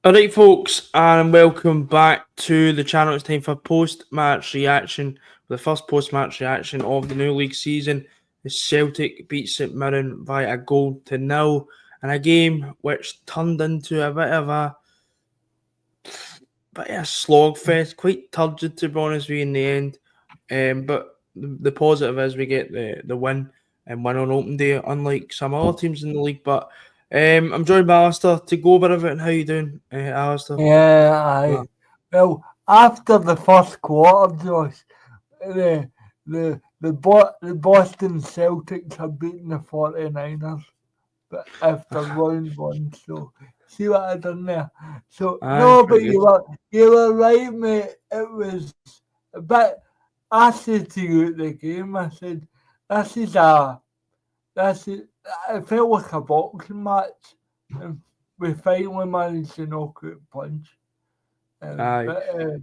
Alright folks, and welcome back to the channel. It's time for post-match reaction. The first post-match reaction of the new league season. The Celtic beat St Mirren by a goal to nil in a game which turned into a bit of a slogfest, quite turgid to be honest with you in the end. But the positive is we get the win and win on open day, unlike some other teams in the league. But I'm joined by Alistair to go over everything. How you doing, Alistair? Well, after the first quarter, Josh, the Boston Celtics have beaten the 49ers, but after round one. So see what I done there. So Aye, no, but pretty good. you were right, mate. It was a bit. I said to you at the game, I said, "This is a this is." It felt like a boxing match, and we finally managed to knock out punch. Um, Aye. but uh,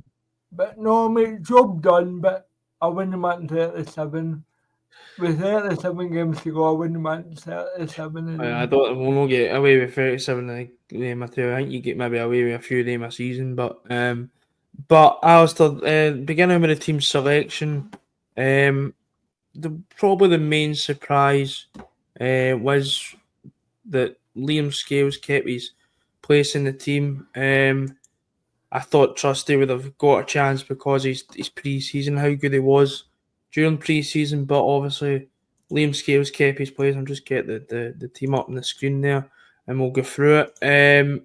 but no, mate, job done. But I wouldn't want 37. With 37 games to go, I wouldn't want 37 of I them. don't we'll not get away with 37 in them. I think you get maybe away with a few of them a season, but Alistair, beginning with the team selection, probably the main surprise was that Liam Scales kept his place in the team. I thought Trusty would have got a chance because his pre-season, how good he was during pre-season, but obviously Liam Scales kept his place. I'm just get the team up on the screen there, and we'll go through it.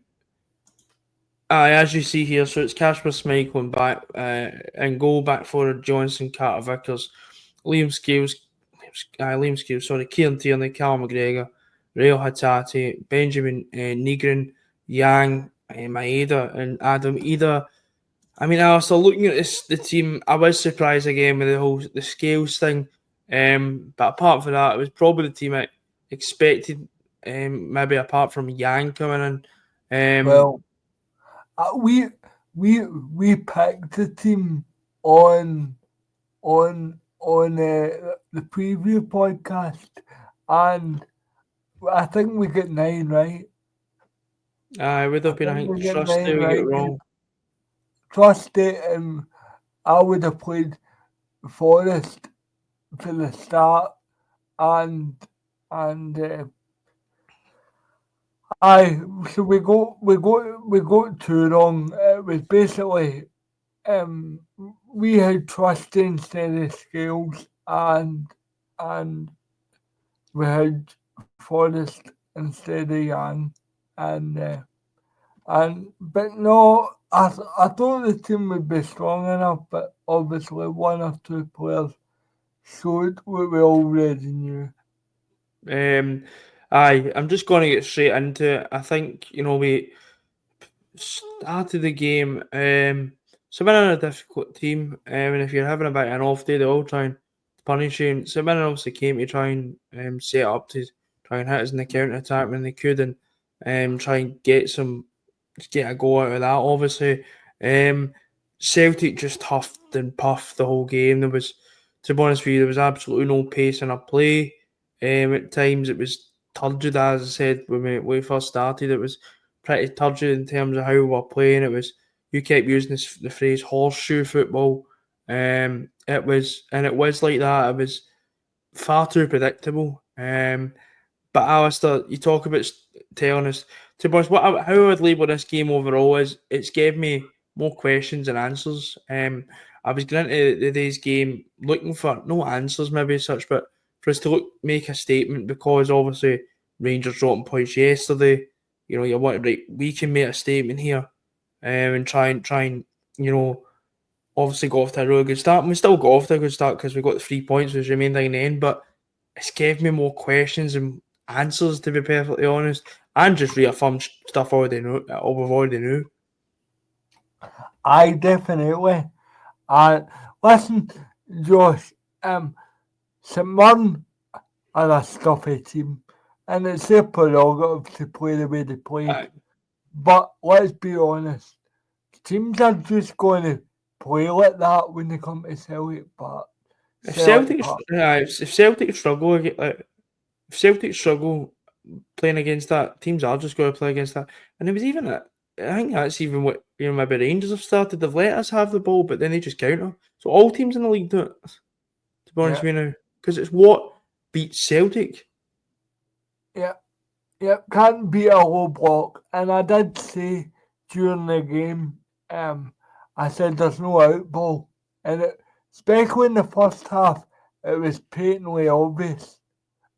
As you see here, so it's Casper Schmeichel back and goal back for Johnson, Carter Vickers, Liam Scales, sorry, Kieran Tierney, Cal McGregor, Rail Hatati, Benjamin Nigrin, Yang, Maeda, and Adam Ida. I mean, I was looking at the team. I was surprised again with the Scales thing. But apart from that, it was probably the team I expected. Maybe apart from Yang coming in. Well, we we picked the team on the preview podcast, and I think we get 9 right. I would I have been. I think think we get Trusty 9 we get right. wrong. Trust it, and I would have played Forest for the start, and and I so we got two wrong. It was basically um we had trust instead of Scales, and we had Forest instead of Young, and but no, I thought the team would be strong enough, but obviously one or two players showed what we already knew. I'm just going to get straight into it. I think we started the game. So we're in a difficult team, and if you're having a bit of an off day, they all try and punish you. And so Mirren obviously came to try and set up to try and hit us in the counter attack when they could, and try and get a goal out of that. Obviously, um, Celtic just huffed and puffed the whole game. To be honest with you, there was absolutely no pace in our play. At times, it was turgid, as I said when we first started. It was pretty turgid in terms of how we were playing. You kept using the phrase horseshoe football. It was like that. It was far too predictable. But Alistair, you talk about telling us. To be honest, how I would label this game overall is it's gave me more questions than answers. I was going into today's game looking for no answers, maybe as such, but for us to make a statement because obviously Rangers dropping points yesterday. You want right, we can make a statement here, and try and you know obviously got off to a really good start. And we still got off to a good start because we got the 3 points, which remained main thing in the end. But it's gave me more questions and answers, to be perfectly honest, and just reaffirmed stuff we've already knew. I definitely. And listen, Josh, St Mirren are a stuffy team, and it's their prerogative to play the way they played. Uh, But let's be honest, teams are just going to play like that when they come to Celtic Park. if Celtic Celtic, Park. if Celtic struggle, if Celtic struggle playing against that, teams are just going to play against that. And it was even I think that's even what maybe Rangers have started. They've let us have the ball, but then they just counter. So all teams in the league do it. To be honest Yeah, with you now, because it's what beats Celtic. yeah, yeah. Can't beat a low block. And I did say during the game, I said there's no out ball, and especially in the first half, it was patently obvious.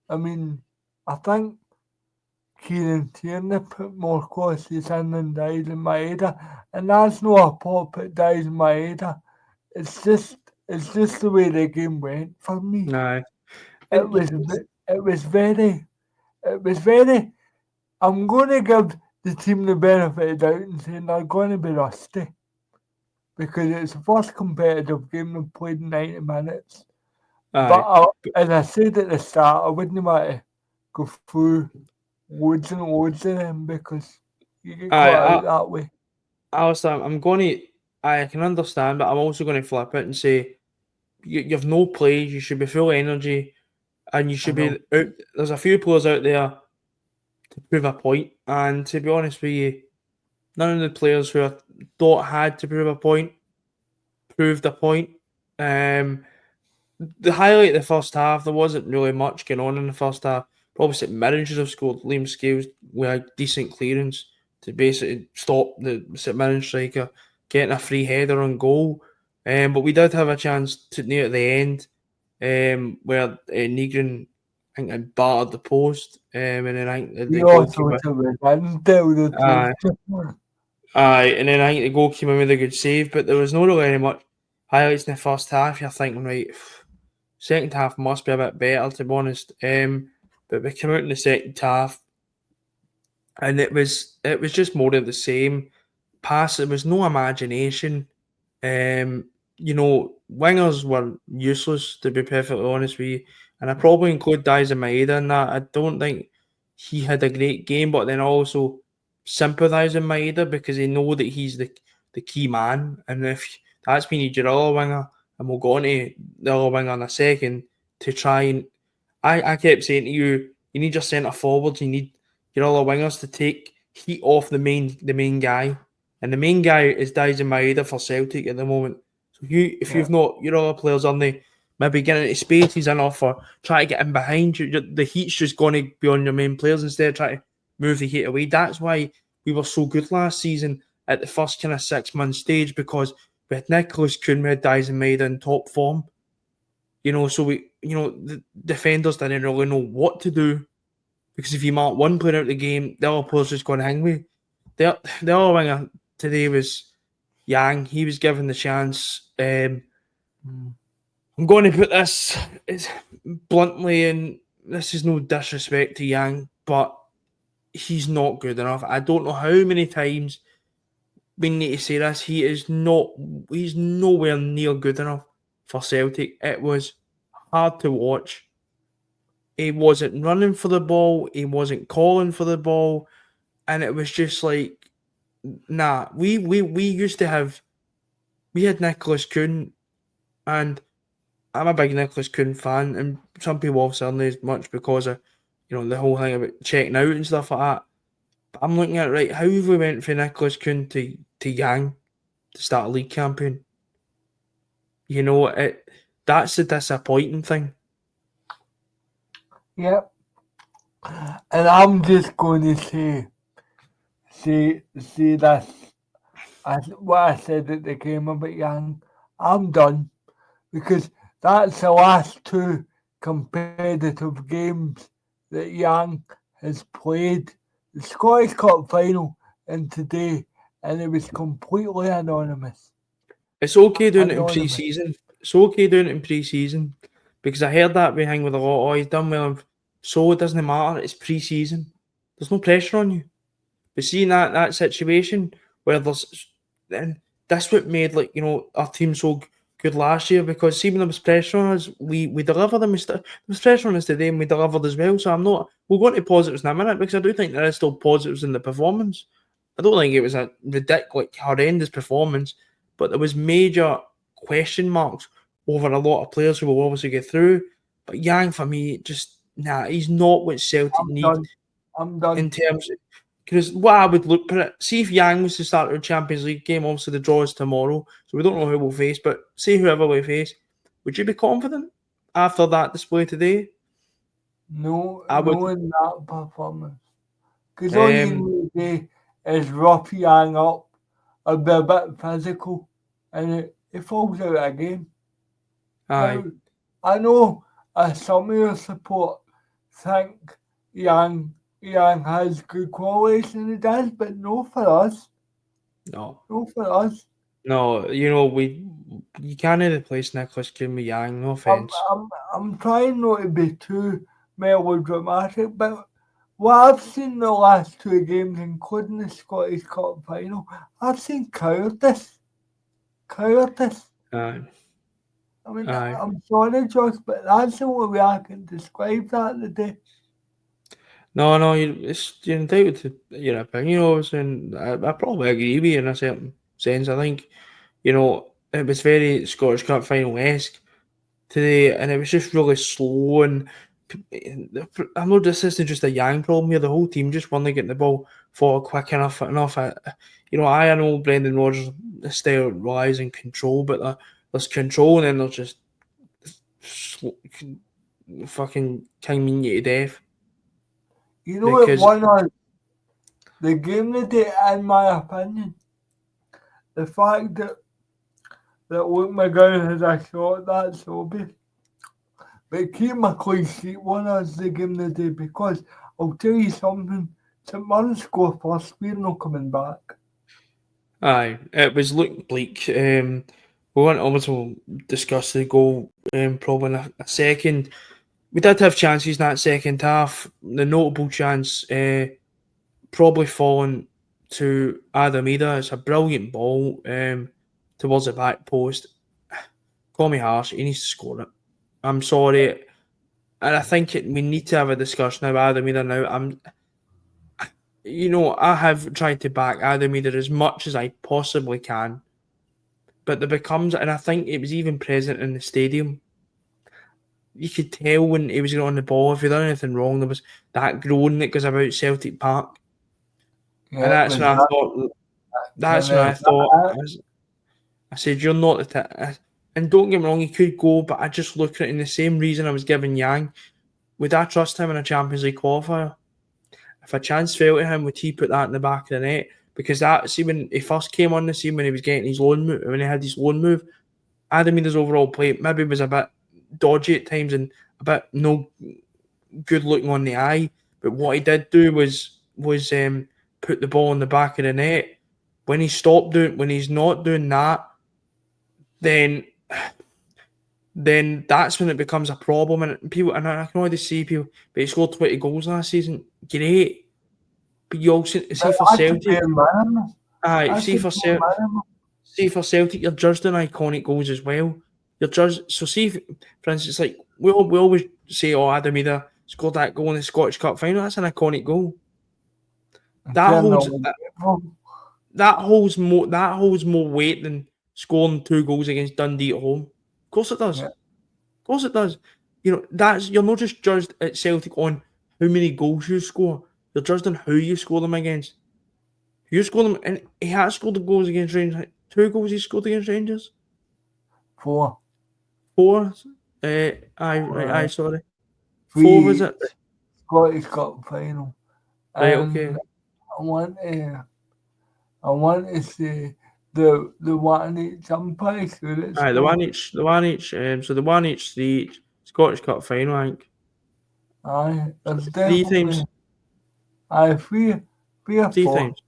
I mean, I think Kieran Tierney put more crosses in than Dyson Maeda, and that's not a pop at Dyson Maeda. It's just the way the game went for me. Nah, It and was it was very it was very. I'm going to give the team the benefit of the doubt and saying they're going to be rusty because it's the first competitive game they've played in 90 minutes. But aye, as I said at the start, I wouldn't want to go through loads and loads of them because you get aye. caught out that way. Alistair, I'm going to. I can understand, but I'm also going to flip it and say you've no plays. You should be full of energy, and you I should be know. out. There's a few players out there to prove a point, and to be honest with you, none of the players who I thought had to prove a point proved a point. Um, the highlight of the first half, there wasn't really much going on in the first half. Probably St Mirren should have scored. Liam Scales with a decent clearance to basically stop the St Mirren striker getting a free header on goal. But we did have a chance to near at the end where Negrin, I think, had battered the post, and then I think We the also goalkeeper. to and tell the Aye, truth. aye, and then I think the goalkeeper made a good save, but there was no really any much highlights in the first half. You're thinking, right, second half must be a bit better, to be honest. But we came out in the second half, and it was just more of the same. Pass. There was no imagination. Um, wingers were useless, to be perfectly honest with you. And I probably include Daizen Maeda in that. I don't think he had a great game, but then I also sympathise with Maeda because I know that he's the key man. And if that's been your other winger, and we'll go on to the other winger in a second to try and. I kept saying to you, you need your centre forwards, you need your other wingers to take heat off the main guy. And the main guy is Daizen Maeda for Celtic at the moment. So if Yeah, you've not your other players on the maybe getting into spaces enough or try to get in behind you, the heat's just going to be on your main players instead of trying to move the heat away. That's why we were so good last season at the first kind of 6 month stage because we had Nicholas Kuhn, we had Daizen Maeda in top form. So the defenders didn't really know what to do because if you mark one player out of the game, the other player's just going to hang with. The other winger today was Yang. He was given the chance. I'm going to put this bluntly, and this is no disrespect to Yang, but he's not good enough. I don't know how many times we need to say this. He's nowhere near good enough for Celtic. It was hard to watch. He wasn't running for the ball. He wasn't calling for the ball, and it was just like, nah. We used to have. We had Nicholas Kuhn, and I'm a big Nicholas Kuhn fan, and some people obviously aren't as much because of the whole thing about checking out and stuff like that. But I'm looking at right, how have we went from Nicholas Kuhn to Yang to start a league campaign? That's the disappointing thing. yeah. And I'm just going to say this as what I said at the game about Young. I'm done because that's the last two competitive games that Young has played. The Scottish Cup final and today, and it was completely anonymous. It's okay doing it in Anonymous. pre-season. It's okay doing it in pre-season because I heard that we hang with a lot. Oh, he's done well. So it doesn't matter. It's pre-season. There's no pressure on you. But seeing that situation where then that's what made our team so good last year because see when there was pressure on us, we delivered and there was pressure on us today and we delivered as well. So we'll go into positives in a minute because I do think there is still positives in the performance. I don't think it was a ridiculous, horrendous performance, but there was major question marks over a lot of players who will obviously get through. But Yang for me, just he's not what Celtic I'm need done. I'm in done. terms. Because what I would look at, see if Yang was to start a Champions League game, obviously the draw is tomorrow, so we don't know who we'll face, but see whoever we face, would you be confident after that display today? No, I would. no in that performance. Because all you Um, need to do is rough Yang up and be a bit physical, and it falls out of game. Now, aye. I know some of your support think Yang has good qualities, and he does, but no for us. No. No for us. No, you can't replace Nicholas Kim with Yang, no I'm, offence. I'm, I'm trying not to be too melodramatic, but what I've seen the last two games, including the Scottish Cup final, I've seen cowardice. Cowardice. Aye. I mean, Aye. I'm sorry, Josh, but that's the only way I can describe that today. No, you're entitled to your opinion, obviously, and I probably agree with you in a certain sense. I think, it was very Scottish Cup final-esque today, and it was just really slow. And I know this isn't just a Yang problem here. The whole team just weren't getting the ball forward quick enough. I know Brendan Rodgers' style relies on control, but there's control, and then there's just fucking king mean you to death. You know what Because won us the game today, in my opinion? The fact that Luke McGowan has a shot, that's obvious. But Keith McLean won us the game today because I'll tell you something. St Mirren score first, we're not coming back. aye, it was looking bleak. We won't also discuss the goal probably in a second. We did have chances in that second half. The notable chance probably falling to Adam Ida. It's a brilliant ball towards the back post. Call me harsh, he needs to score it. I'm sorry. And I think we need to have a discussion about Adam Ida now. I have tried to back Adam Ida as much as I possibly can. But there becomes, and I think it was even present in the stadium. You could tell when he was on the ball, if he done anything wrong, there was that groan that goes about Celtic Park. And Yeah, that's was when I that thought, that's can when I I thought, that I said, you're not and don't get me wrong, he could go, but I just look at it in the same reason I was giving Yang. Would I trust him in a Champions League qualifier? If a chance fell to him, would he put that in the back of the net? Because when he first came on the scene, when he was getting his loan move, when he had his loan move, Adam Ida's overall play maybe was a bit dodgy at times and a bit no good looking on the eye. But what he did do was put the ball in the back of the net. When he's not doing that, then that's when it becomes a problem. And I can already see people, but he scored 20 goals last season. Great. But you also see for that's a Celtic, bare minimum. aye, That's a bare minimum. see for Celtic, you're judged on iconic goals as well. You're judged. So see, for instance, like we always say, "Oh, Adam Ida scored that goal in the Scottish Cup final." That's an iconic goal. That Turn holds on that holds more weight than scoring 2 goals against Dundee at home. Of course it does. yeah. Of course it does. You're not just judged at Celtic on how many goals you score. You're judged on who you score them against. You score them, and he has scored the goals against Rangers. 2 goals he scored against Rangers. 4. 4. Aye, sorry. 4 was 3 it? Scottish Cup final. Right, And okay. I want to say the one each. I'm pretty sure it's Aye, the four. one each. So the one each, three each. Scottish Cup final, I think. Aye, there's Three definitely times. three or Three 4. times.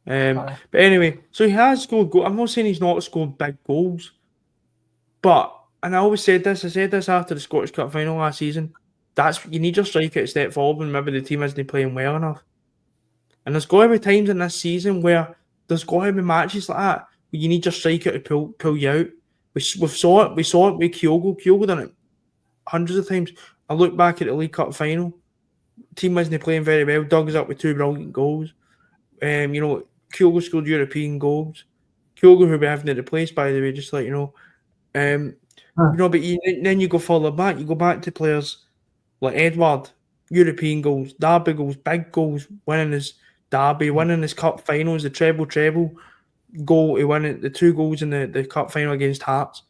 Aye. But anyway, so he has scored goals. I'm not saying he's not scored big goals, but and I always said this. I said this after the Scottish Cup final last season. You need your striker to step forward when maybe the team isn't playing well enough. And there's got to be times in this season where there's got to be matches like that where you need your striker to pull you out. We saw it. We saw it with Kyogo. Kyogo done it hundreds of times. I look back at the League Cup final. Team wasn't playing very well. Doug is up with 2 brilliant goals. Kyogo scored European goals. Kyogo, who we having to replace, by the way, just to let you know. But then you go further back. You go back to players like Edward, European goals, derby goals, big goals, winning his Derby, winning his cup finals, the treble goal, he won it, the 2 goals in the cup final against Hearts.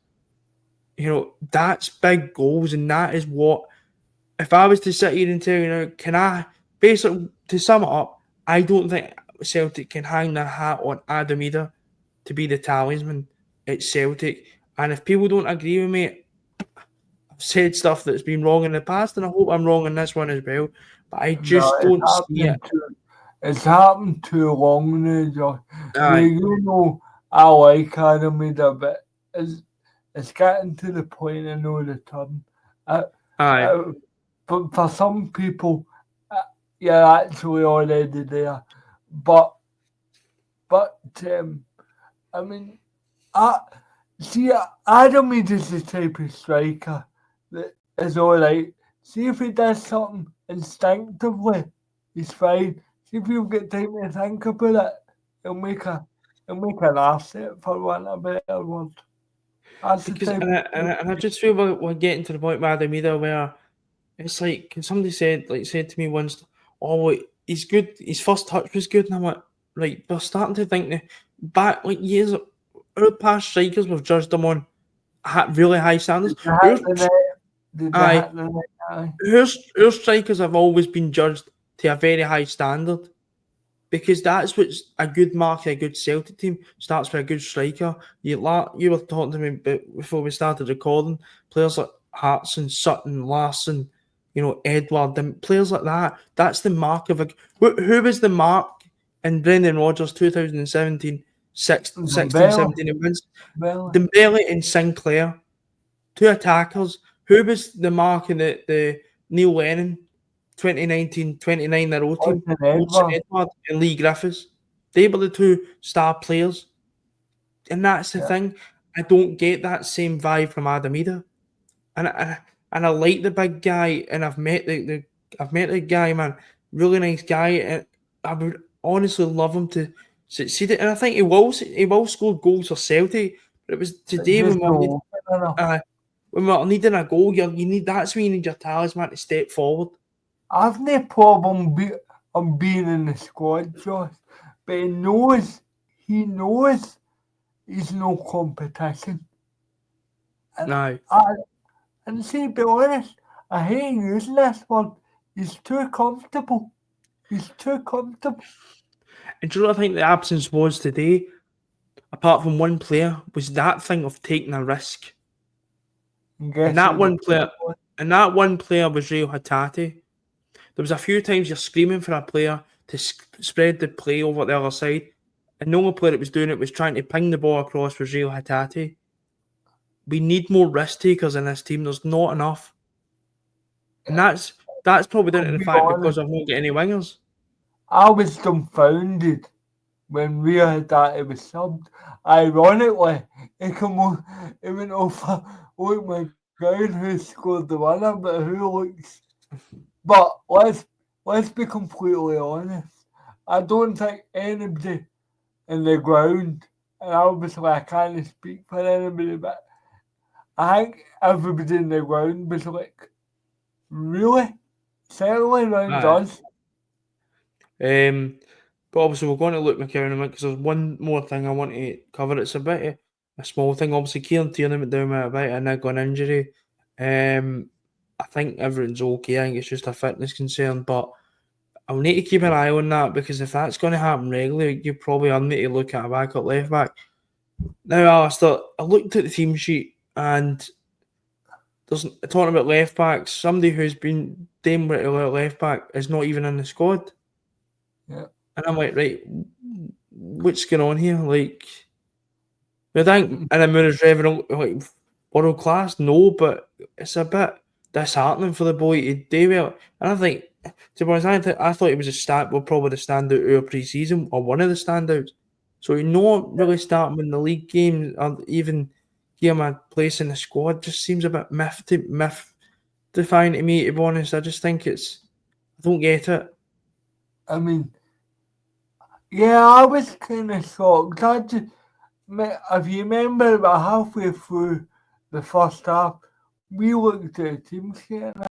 You know, that's big goals, and that is what, if I was to sit here and tell you now, can I, basically, to sum it up, I don't think Celtic can hang their hat on Adam Eder to be the talisman at Celtic. And if people don't agree with me, I've said stuff that's been wrong in the past, and I hope I'm wrong in this one as well. But I No, just don't see it. It's happened too long now, Josh. Aye, I like Adam Eder, but it's getting to the point of no return. Uh, aye, but for some people, you're actually already there. But I mean, I see. Adam Eder's the type of striker that is all right. See if he does something instinctively, he's fine. See if you've got time to think about it, he'll make an asset, for want of a better word. That's the because type and I just feel we're getting to the point with Adam Eder where it's like, somebody said to me once, "Oh, wait, he's good. His first touch was good," and I'm like, right, we're starting to think that back like years, our past strikers we've judged them on really high standards. Did they hit the net? Did they Aye, hit the net? Aye. our strikers have always been judged to a very high standard. Because that's what's a good mark of a good Celtic team. Starts with a good striker. You were talking to me before we started recording. Players like Hartson, Sutton, Larson, Edward, and players like that. That's the mark of a. Who was the mark in Brendan Rodgers 2017, 16, 17 and wins? Dembele and Sinclair, 2 attackers. Who was the mark in the Neil Lennon 2019, 29-year-old team? Wilson Edward and Lee Griffiths. They were the 2 star players. And that's the thing. I don't get that same vibe from Adam Eder. And I like the big guy, and I've met the guy, man. Really nice guy. And I would honestly love him to succeed it. And I think he will score goals for Celtic. But it was today when we're needing a goal, that's when you need your talisman to step forward. I've no problem being in the squad, Josh, but he knows he's no competition. And see, be honest, I hate using this word. He's too comfortable. And do you know what I think the absence was today? Apart from one player, was that thing of taking a risk. And that one player was Real Hatate. There was a few times you're screaming for a player to spread the play over the other side, and the only player that was doing it was trying to ping the ball across was Real Hatate. We need more risk takers in this team. There's not enough. And that's probably down to the fact because I've not got any wingers. I was dumbfounded when Real Hatate was subbed. Ironically, it went over, oh my God, who scored the winner, but who looks... But let's be completely honest. I don't think anybody in the ground, and obviously I can't speak for anybody, but I think everybody in the ground was like, really? Certainly around us. But obviously we're going to look McKernan in a minute because there's one more thing I want to cover. It's a bit of a small thing. Obviously Kieran Tierney went down with a bit of a niggling injury. I think everything's okay. I think it's just a fitness concern, but I'll need to keep an eye on that because if that's going to happen regularly, you probably are need to look at a backup left back. Now, Alistair, I looked at the team sheet and there's talking about left backs. Somebody who's been damn right left back is not even in the squad. Yeah. And I'm like, right, what's going on here? Like, I think Inamura's revenue, like, world class, no, but it's a bit disheartening for the boy to do well. And I think, to be honest, I thought he was probably the standout of our pre-season, or one of the standouts. So not really starting in the league game, or even give him a place in the squad, just seems a bit myth-defying to me, to be honest. I just think I don't get it. I mean, yeah, I was kind of shocked. If you remember, about halfway through the first half, we looked at the team sheet and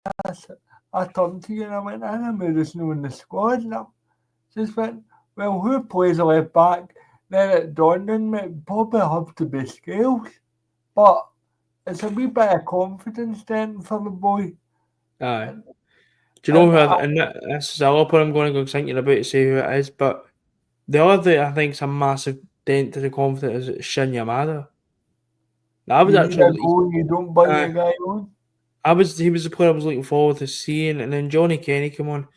I turned to you and I went, Inamura's not in the squad. And I just went, well, who plays a left back? Then it dawned on me it'd probably have to be Scales. But it's a wee bit of confidence then for the boy. Aye. And, Do you know and who? I, And this is a lot I'm going to go thinking about to say who it is, but the other thing I think is a massive dent to the confidence is Shin Yamada. I was you need a actually, goal, you don't bring uh, a guy on. he was the player I was looking forward to seeing, and then Johnny Kenny come on.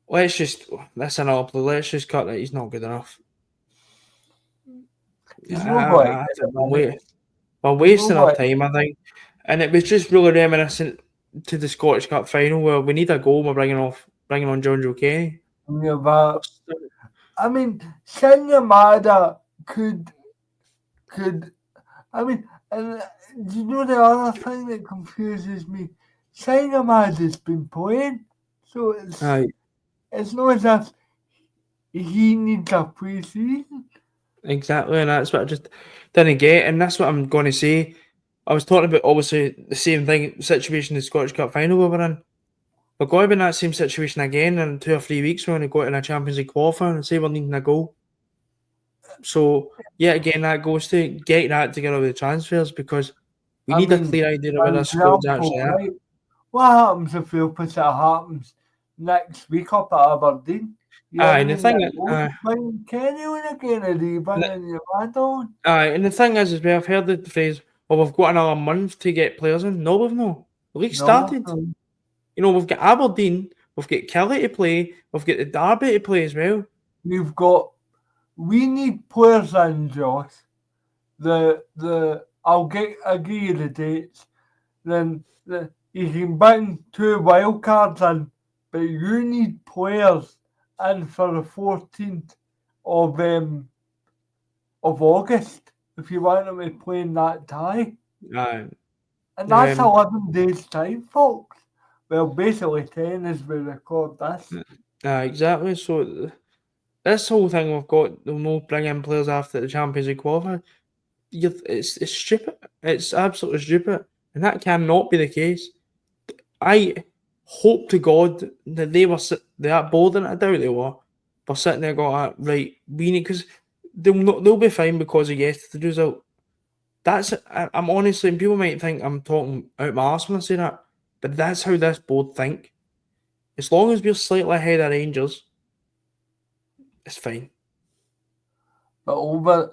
That's another play. Let's just cut that. He's not good enough. He's not going to I get think the minute. we're He's not wasting our going time. I think, and it was just really reminiscent to the Scottish Cup final where we need a goal. We're bringing on John Joe Kenny. to give up. I mean, Senya Mada could, I mean, and do you know the other thing that confuses me? Senya Mada's been playing, so Aye, it's not as if he needs a pre-season. exactly, and that's what I just didn't get, and that's what I'm going to say. I was talking about obviously the same thing situation the Scottish Cup final we were in. We're going to be in that same situation again in 2 or 3 weeks when we go in a Champions League qualifier and say we're needing a goal. So yet again, that goes to get that together with the transfers because we I need a mean, clear idea of where for our squad's actually example, at. right? What happens if the opposite happens next week up at Aberdeen? You're Aye, and the in thing, your own bring Kenny on again, or do you bring in your man on? and the thing is, as well, I've heard the phrase, "Well, we've got another month to get players in." No, we've not. The league No, started. You know, we've got Aberdeen, we've got Kelly to play, we've got the Derby to play as well. we've got. We need players in, Josh. I'll give you the dates. Then you can bring 2 wild cards in, but you need players in for the 14th of August if you want them to play in that tie. Aye, And that's um, 11 days' time, folks. Well, basically 10 as we record this. exactly. So this whole thing we've got, they'll no bring in players after the Champions League qualifier. It's stupid. It's absolutely stupid, and that cannot be the case. I hope to God that they were that bold, and I doubt they were. But sitting there going, right, we need because they'll be fine because of yesterday's result. I'm honestly, and people might think I'm talking out my arse when I say that, but that's how this board think. As long as we're slightly ahead of Rangers, it's fine. But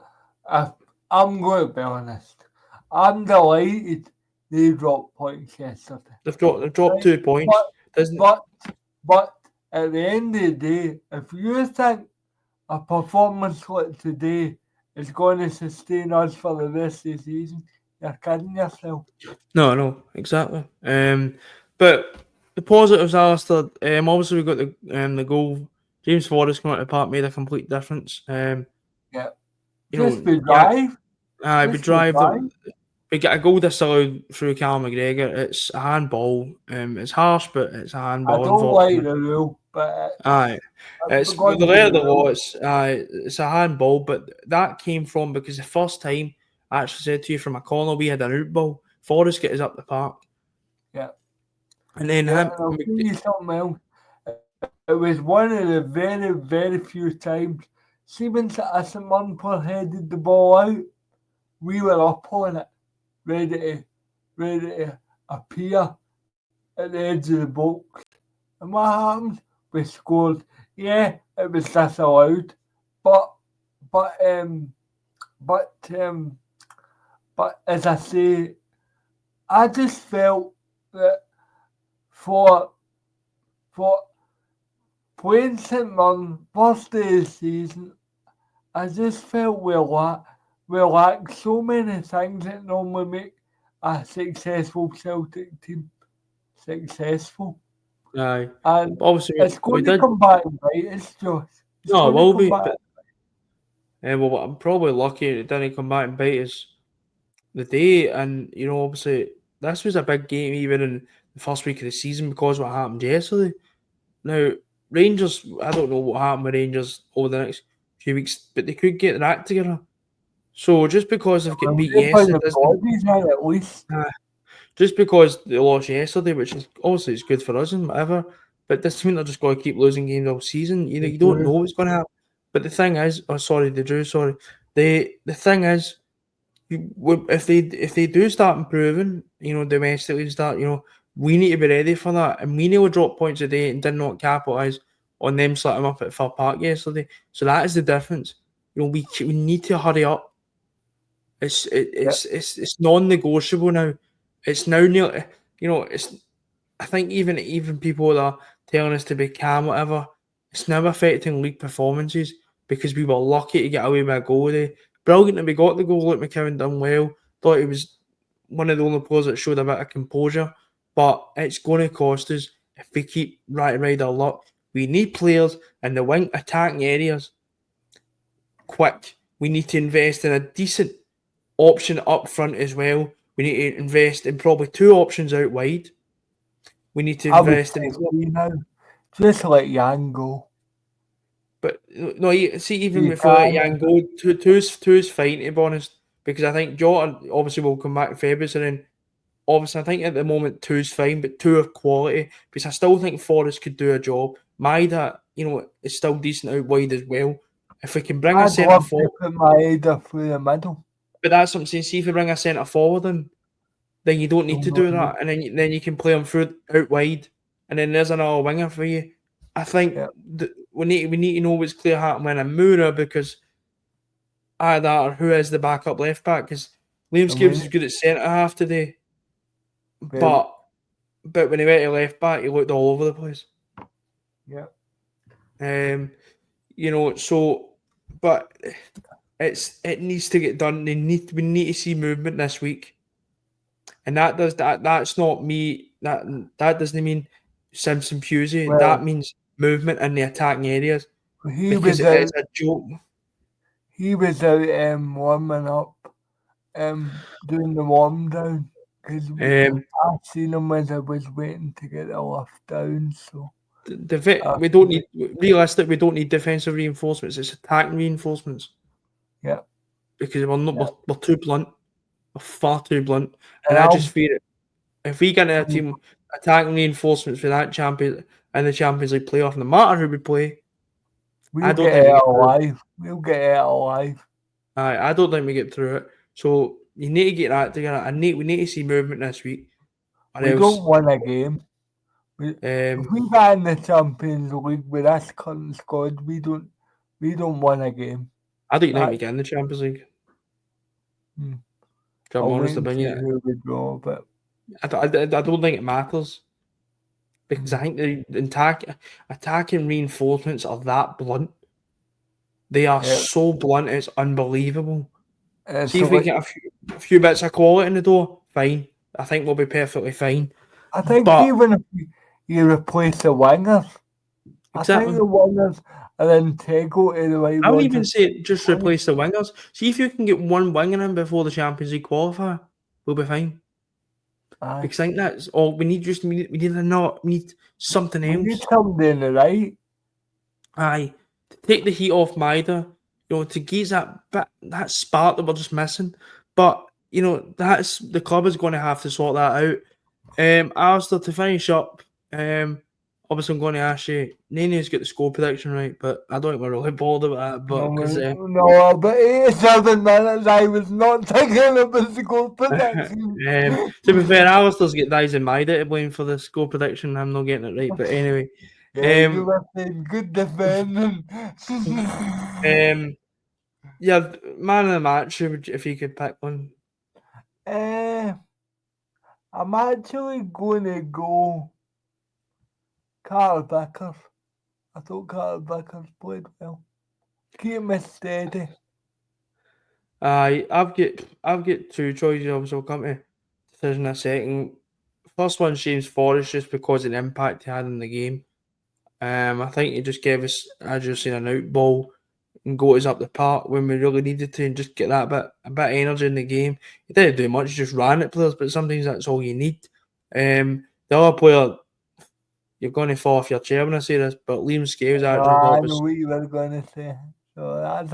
I'm going to be honest. I'm delighted they dropped points yesterday. They've dropped 2 points. But at the end of the day, if you think a performance like today is going to sustain us for the rest of the season, you're kidding yourself. No, exactly. But the positives are still. Obviously we got the goal. James Forrest coming out of the park made a complete difference. Yeah. You Just know, be yeah, drive. we Just be drive. drive. We get a goal disallowed through Callum McGregor. It's a handball. It's harsh, but it's a I handball. don't like Unfortunately, the rule, but aye. it's It's going the to be letter of the the law. rule. It's a handball, but that came from because the first time I actually said to you from a corner we had an out ball. Forrest get us up the park, Yeah. and then Yeah, him. and I'll tell you something else. It was one of the very, very few times. See, when Asamoah headed the ball out, we were up on it, ready to appear at the edge of the box. And what happened? We scored. Yeah, it was disallowed, but but um but um but as I say, I just felt that for for playing St Mirren first day of the season, I just felt we lacked so many things that normally make a successful Celtic team successful. Aye, And obviously it's we going to did. come back and bite us, Josh. It's No, it going to will come be, back. but well, I'm probably lucky it didn't come back and bite us the day. And you know, obviously, this was a big game even in the first week of the season because what happened yesterday. Now, Rangers, I don't know what happened with Rangers over the next few weeks, but they could get their act together. So just because they've got Well, beat they put yesterday the doesn't. bodies in at least. Just because they lost yesterday, which is obviously it's good for us and whatever, but this mean they're just going to keep losing games all season. You know, They you don't know do. what's going to happen. But the thing is, the thing is, if they do start improving, domestically and start, we need to be ready for that, and we nearly dropped points a day and did not capitalise on them slitting up at Fir Park yesterday. So that is the difference. We need to hurry up. It's non-negotiable now. It's now nearly, it's. I think even people that are telling us to be calm, whatever, it's now affecting league performances because we were lucky to get away with a goal there. Brilliant that we got the goal. Like McCowan done well. Thought he was one of the only players that showed a bit of composure. But it's going to cost us if we keep ride our luck. We need players in the wing attacking areas quick. We need to invest in a decent option up front as well. We need to invest in probably 2 options out wide. We need to I would invest say in. 3 now. Just let Yang go. But no, see, even You before let can. Yang go, two's fine to be honest, because I think Jota obviously will come back in February, and then obviously I think at the moment two's fine, but 2 of quality because I still think Forrest could do a job. Maida, is still decent out wide as well. If we can bring a I'd centre love to forward, put Maeda through the middle. but that's what I'm saying. See if we bring a centre forward in, then you don't need to do that, and then you can play them through out wide, and then there's another winger for you. I think we need to know what's clear happening in Moura because either or who is the backup left back because Liam Skibbs is good at centre half today, but when he went to left back, he looked all over the place. Yeah. So, but it needs to get done. We need to see movement this week. And that's not me. That doesn't mean Simpson Pusey. Well, that means movement in the attacking areas. Because it's a joke. He was out warming up, doing the warm down because I seen him as I was waiting to get the lift down. So we don't need realistic. We don't need defensive reinforcements. It's attacking reinforcements. Yeah. Because we're too blunt. We're far too blunt, and I just fear it. If we get a team attacking reinforcements for that champion and the Champions League playoff, no matter who we play, we'll get it alive. We'll get it alive. I don't think we get through it. So you need to get that together. We need to see movement this week. We don't win a game. If we get in the Champions League with this current squad, we don't win a game. I don't think we get in the Champions League. I'm honest about it. Who we draw, but I don't think it matters because I think the attacking reinforcements are that blunt. They are so blunt, it's unbelievable. See if we get a few bits of quality in the door, fine. I think we'll be perfectly fine. I think even if you replace the wingers, I think the wingers are integral to the way. I would even say just replace the wingers. See if you can get one winger in before the Champions League qualifier, we'll be fine. Because I think that's all we need. We need something else. We need something in the right. Aye, to take the heat off Maida, to get that spark that we're just missing. But that's the club is going to have to sort that out. Alistair, to finish up, obviously I'm going to ask you. Nene's got the score prediction right, but I don't think we're really bored about that. But no, but 87 minutes, I was not thinking about the score prediction. To be fair, Alistair's got Dies and Maida to blame for the score prediction. I'm not getting it right, but anyway. You were saying good defending. Yeah, man of the match, if you could pick one. I'm actually going to go Carl Vickers. I thought Carl Vickers played well. Keep me steady. I've got 2 choices. Obviously, I'll come to decision in a second. First one, James Forrest, just because of the impact he had in the game. I think he just gave us, as you've seen, an out ball and got us up the park when we really needed to, and just get that a bit of energy in the game. He didn't do much; he just ran at players, but sometimes that's all you need. The other player, you're going to fall off your chair when I say this, but Liam Scales actually. I know what you were going to say. So that's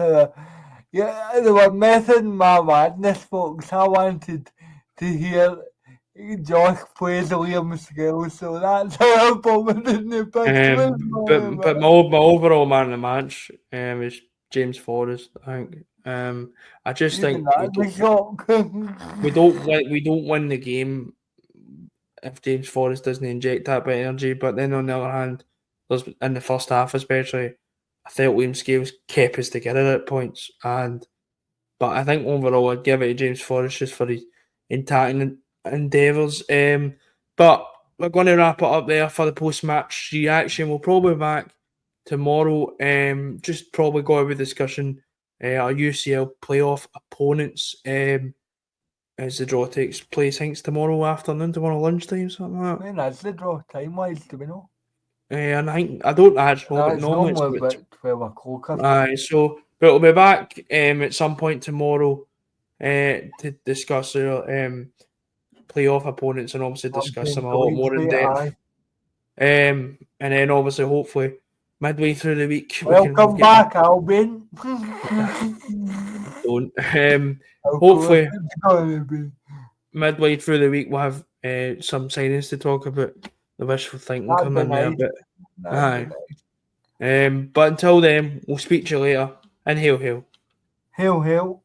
they were messing my madness, folks. I wanted to hear Josh plays Liam Scales, so that's how I put it in the picture. But my overall man of the match is James Forrest. I think. I just Even think that was shock. we don't win the game if James Forrest doesn't inject that bit of energy. But then on the other hand, there's in the first half especially, I felt Liam Scales kept us together at points. But I think overall I'd give it to James Forrest just for his attacking endeavours. But we're going to wrap it up there for the post-match reaction. We'll probably be back tomorrow. Just probably go over discussion our UCL playoff opponents as the draw takes place. I think it's tomorrow afternoon, tomorrow lunchtime, something like that. When is the draw time-wise, do we know? And I don't actually know, but It's normally it's normally about about 12 o'clock. or Aye, so but we'll be back at some point tomorrow to discuss our playoff opponents and obviously discuss them a lot more in depth. Aye. And then obviously hopefully midway through the week Welcome back, Albion. Don't. How Hopefully cool it's gonna be. midway through the week we'll have some signings to talk about. The wishful thinking That'd come be in there a nice. bit. That'd be Aye. nice. But until then, we'll speak to you later. And hail, hail. Hail, hail.